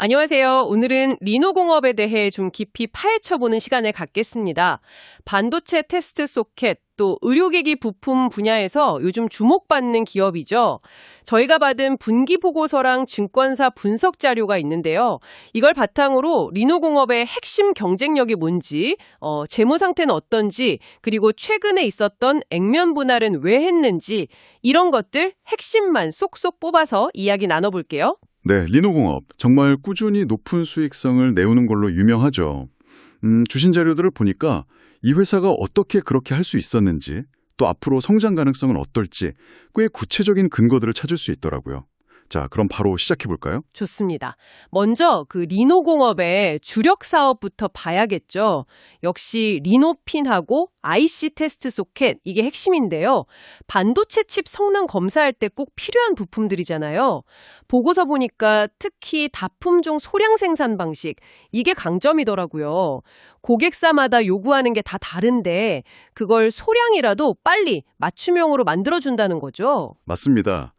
안녕하세요. 오늘은 리노공업에 대해 좀 깊이 파헤쳐보는 시간을 갖겠습니다. 반도체 테스트 소켓, 또 의료기기 부품 분야에서 요즘 주목받는 기업이죠. 저희가 받은 분기 보고서랑 증권사 분석 자료가 있는데요. 이걸 바탕으로 리노공업의 핵심 경쟁력이 뭔지, 재무 상태는 어떤지, 그리고 최근에 있었던 액면 분할은 왜 했는지 이런 것들 핵심만 쏙쏙 뽑아서 이야기 나눠볼게요. 네, 리노공업 정말 꾸준히 높은 수익성을 내오는 걸로 유명하죠. 주신 자료들을 보니까 이 회사가 어떻게 그렇게 할 수 있었는지, 또 앞으로 성장 가능성은 어떨지 꽤 구체적인 근거들을 찾을 수 있더라고요. 자, 그럼 바로 시작해 볼까요? 좋습니다. 먼저 그 리노공업의 주력 사업부터 봐야겠죠. 역시 리노핀하고 IC 테스트 소켓, 이게 핵심인데요. 반도체 칩 성능 검사할 때 꼭 필요한 부품들이잖아요. 보고서 보니까 특히 다품종 소량 생산 방식, 이게 강점이더라고요. 고객사마다 요구하는 게 다 다른데 그걸 소량이라도 빨리 맞춤형으로 만들어준다는 거죠. 맞습니다.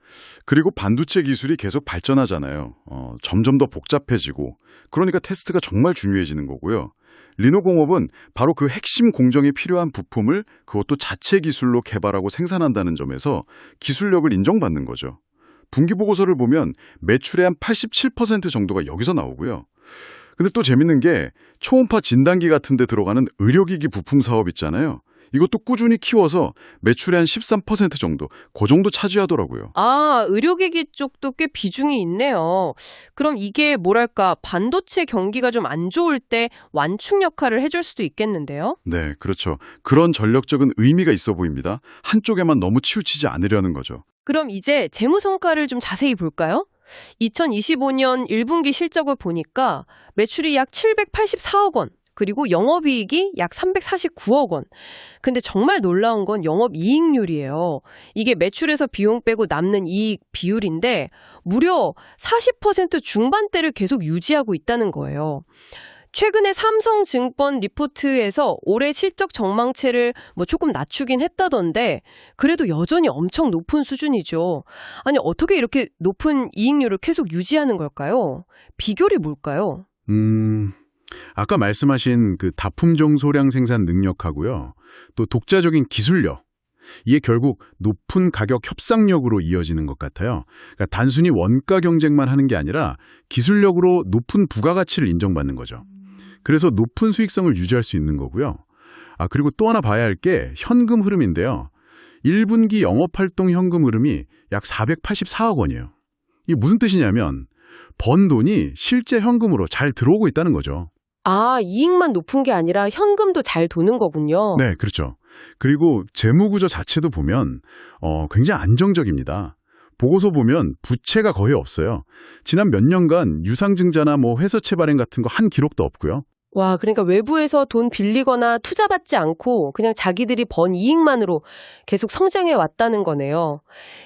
그리고 반도체 기술이 계속 발전하잖아요. 점점 더 복잡해지고, 그러니까 테스트가 정말 중요해지는 거고요. 리노공업은 바로 그 핵심 공정에 필요한 부품을 그것도 자체 기술로 개발하고 생산한다는 점에서 기술력을 인정받는 거죠. 분기 보고서를 보면 매출의 한 87% 정도가 여기서 나오고요. 근데 또 재밌는 게 초음파 진단기 같은 데 들어가는 의료기기 부품 사업 있잖아요. 이것도 꾸준히 키워서 매출의 한 13% 정도, 그 정도 차지하더라고요. 아, 의료기기 쪽도 꽤 비중이 있네요. 그럼 이게 뭐랄까, 반도체 경기가 좀 안 좋을 때 완충 역할을 해줄 수도 있겠는데요? 네, 그렇죠. 그런 전력적인 의미가 있어 보입니다. 한쪽에만 너무 치우치지 않으려는 거죠. 그럼 이제 재무 성과를 좀 자세히 볼까요? 2025년 1분기 실적을 보니까 매출이 약 784억 원, 그리고 영업이익이 약 349억 원. 근데 정말 놀라운 건 영업이익률이에요. 이게 매출에서 비용 빼고 남는 이익 비율인데 무려 40% 중반대를 계속 유지하고 있다는 거예요. 최근에 삼성증권 리포트에서 올해 실적 전망치를 조금 낮추긴 했다던데 그래도 여전히 엄청 높은 수준이죠. 아니, 어떻게 이렇게 높은 이익률을 계속 유지하는 걸까요? 비결이 뭘까요? 아까 말씀하신 그 다품종 소량 생산 능력하고요. 또 독자적인 기술력. 이게 결국 높은 가격 협상력으로 이어지는 것 같아요. 그러니까 단순히 원가 경쟁만 하는 게 아니라 기술력으로 높은 부가가치를 인정받는 거죠. 그래서 높은 수익성을 유지할 수 있는 거고요. 그리고 또 하나 봐야 할 게 현금 흐름인데요. 1분기 영업활동 현금 흐름이 약 484억 원이에요. 이게 무슨 뜻이냐면 번 돈이 실제 현금으로 잘 들어오고 있다는 거죠. 아, 이익만 높은 게 아니라 현금도 잘 도는 거군요. 네, 그렇죠. 그리고 재무구조 자체도 보면 굉장히 안정적입니다. 보고서 보면 부채가 거의 없어요. 지난 몇 년간 유상증자나 회사채 발행 같은 거 한 기록도 없고요. 와, 그러니까 외부에서 돈 빌리거나 투자받지 않고 그냥 자기들이 번 이익만으로 계속 성장해 왔다는 거네요.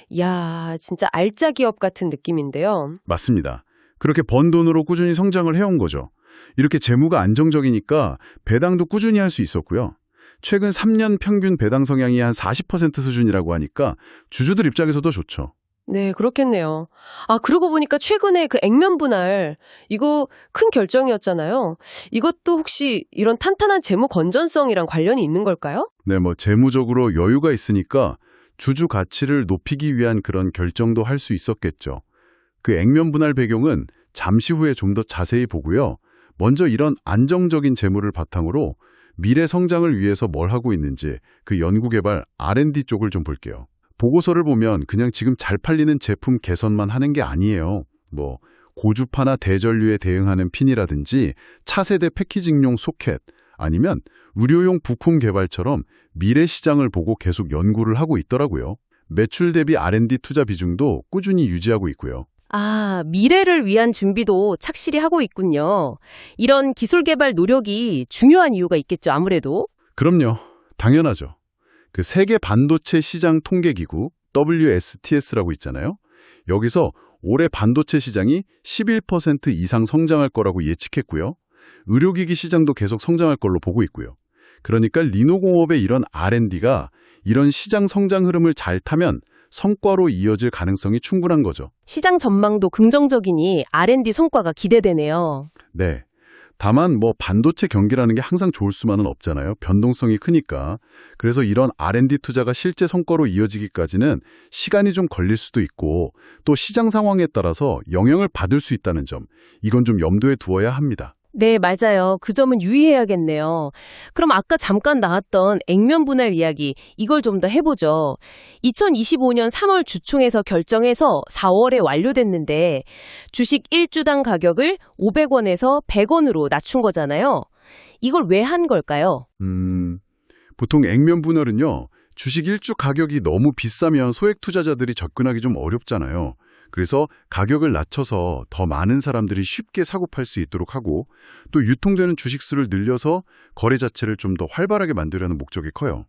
이야, 진짜 알짜 기업 같은 느낌인데요. 맞습니다. 그렇게 번 돈으로 꾸준히 성장을 해온 거죠. 이렇게 재무가 안정적이니까 배당도 꾸준히 할 수 있었고요. 최근 3년 평균 배당 성향이 한 40% 수준이라고 하니까 주주들 입장에서도 좋죠. 네, 그렇겠네요. 그러고 보니까 최근에 그 액면 분할, 이거 큰 결정이었잖아요. 이것도 혹시 이런 탄탄한 재무 건전성이랑 관련이 있는 걸까요? 네, 재무적으로 여유가 있으니까 주주 가치를 높이기 위한 그런 결정도 할 수 있었겠죠. 그 액면 분할 배경은 잠시 후에 좀 더 자세히 보고요. 먼저 이런 안정적인 재무를 바탕으로 미래 성장을 위해서 뭘 하고 있는지 그 연구개발 R&D 쪽을 좀 볼게요. 보고서를 보면 그냥 지금 잘 팔리는 제품 개선만 하는 게 아니에요. 고주파나 대전류에 대응하는 핀이라든지 차세대 패키징용 소켓, 아니면 의료용 부품 개발처럼 미래 시장을 보고 계속 연구를 하고 있더라고요. 매출 대비 R&D 투자 비중도 꾸준히 유지하고 있고요. 미래를 위한 준비도 착실히 하고 있군요. 이런 기술 개발 노력이 중요한 이유가 있겠죠, 아무래도. 그럼요. 당연하죠. 그 세계 반도체 시장 통계기구 WSTS라고 있잖아요. 여기서 올해 반도체 시장이 11% 이상 성장할 거라고 예측했고요. 의료기기 시장도 계속 성장할 걸로 보고 있고요. 그러니까 리노공업의 이런 R&D가 이런 시장 성장 흐름을 잘 타면 성과로 이어질 가능성이 충분한 거죠. 시장 전망도 긍정적이니 R&D 성과가 기대되네요. 네. 다만 반도체 경기라는 게 항상 좋을 수만은 없잖아요. 변동성이 크니까. 그래서 이런 R&D 투자가 실제 성과로 이어지기까지는 시간이 좀 걸릴 수도 있고 또 시장 상황에 따라서 영향을 받을 수 있다는 점, 이건 좀 염두에 두어야 합니다. 네, 맞아요. 그 점은 유의해야겠네요. 그럼 아까 잠깐 나왔던 액면 분할 이야기, 이걸 좀 더 해보죠. 2025년 3월 주총에서 결정해서 4월에 완료됐는데 주식 1주당 가격을 500원에서 100원으로 낮춘 거잖아요. 이걸 왜 한 걸까요? 보통 액면 분할은요, 주식 1주 가격이 너무 비싸면 소액 투자자들이 접근하기 좀 어렵잖아요. 그래서 가격을 낮춰서 더 많은 사람들이 쉽게 사고 팔 수 있도록 하고 또 유통되는 주식 수를 늘려서 거래 자체를 좀 더 활발하게 만들려는 목적이 커요.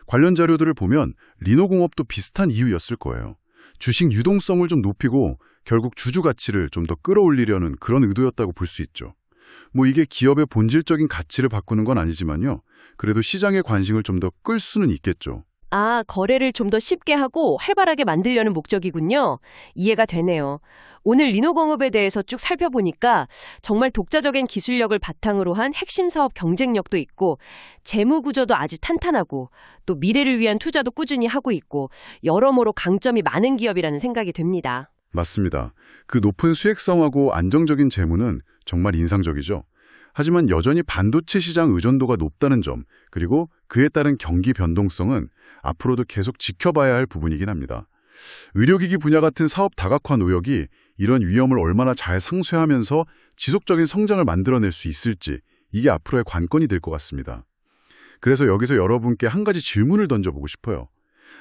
관련 자료들을 보면 리노공업도 비슷한 이유였을 거예요. 주식 유동성을 좀 높이고 결국 주주 가치를 좀 더 끌어올리려는 그런 의도였다고 볼 수 있죠. 이게 기업의 본질적인 가치를 바꾸는 건 아니지만요. 그래도 시장의 관심을 좀 더 끌 수는 있겠죠. 아, 거래를 좀 더 쉽게 하고 활발하게 만들려는 목적이군요. 이해가 되네요. 오늘 리노공업에 대해서 쭉 살펴보니까 정말 독자적인 기술력을 바탕으로 한 핵심 사업 경쟁력도 있고 재무 구조도 아주 탄탄하고 또 미래를 위한 투자도 꾸준히 하고 있고 여러모로 강점이 많은 기업이라는 생각이 됩니다. 맞습니다. 그 높은 수익성하고 안정적인 재무는 정말 인상적이죠. 하지만 여전히 반도체 시장 의존도가 높다는 점, 그리고 그에 따른 경기 변동성은 앞으로도 계속 지켜봐야 할 부분이긴 합니다. 의료기기 분야 같은 사업 다각화 노력이 이런 위험을 얼마나 잘 상쇄하면서 지속적인 성장을 만들어낼 수 있을지, 이게 앞으로의 관건이 될 것 같습니다. 그래서 여기서 여러분께 한 가지 질문을 던져보고 싶어요.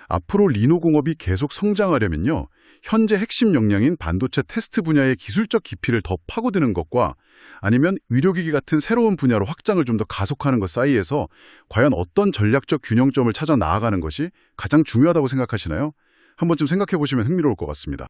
앞으로 리노공업이 계속 성장하려면요, 현재 핵심 역량인 반도체 테스트 분야의 기술적 깊이를 더 파고드는 것과 아니면 의료기기 같은 새로운 분야로 확장을 좀 더 가속하는 것 사이에서 과연 어떤 전략적 균형점을 찾아 나아가는 것이 가장 중요하다고 생각하시나요? 한번쯤 생각해 보시면 흥미로울 것 같습니다.